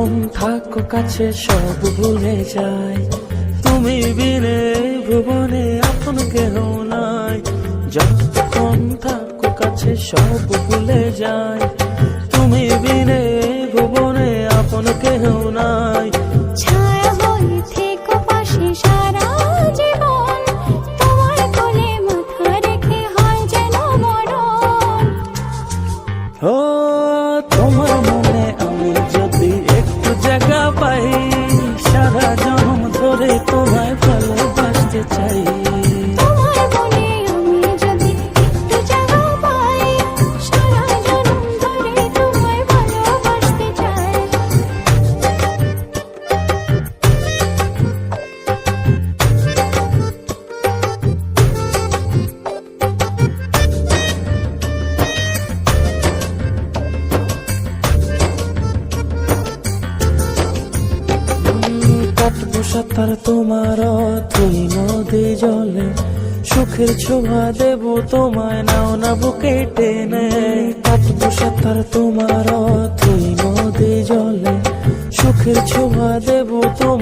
যতক্ষণ থাকো কাছে সব ভুলে যাই, তুমি বিনে ভুবনে আপন কেহ নাই। যতক্ষণ থাকো কাছে সব ভুলে যাই, তুমি বিনে ভুবনে আপন কেহ নাই। ছায়া হয়ে থেকো পাশে সারা জীবন, তোমার কোলে মাথা রেখে হয় যেন মরণ। ও তোমার মনে আমি যদি একটু জায়গা পাই, সারা জন্ম ধরে তোমায় ভালোবাসতে চাই। তোমার মনে আমি যদি একটু জায়গা পাই, সারা জন্ম ধরে তোমায় ভালোবাসতে চাই। কাটবো সাঁতার তোমার তুই নদী জলে, সুখের ছোঁয়া দেব তোমায়, নাও না বুকে টেনে। কাটবো সাঁতার তোমার তুই নদী জলে, সুখের ছোঁয়া দেব তোমায়।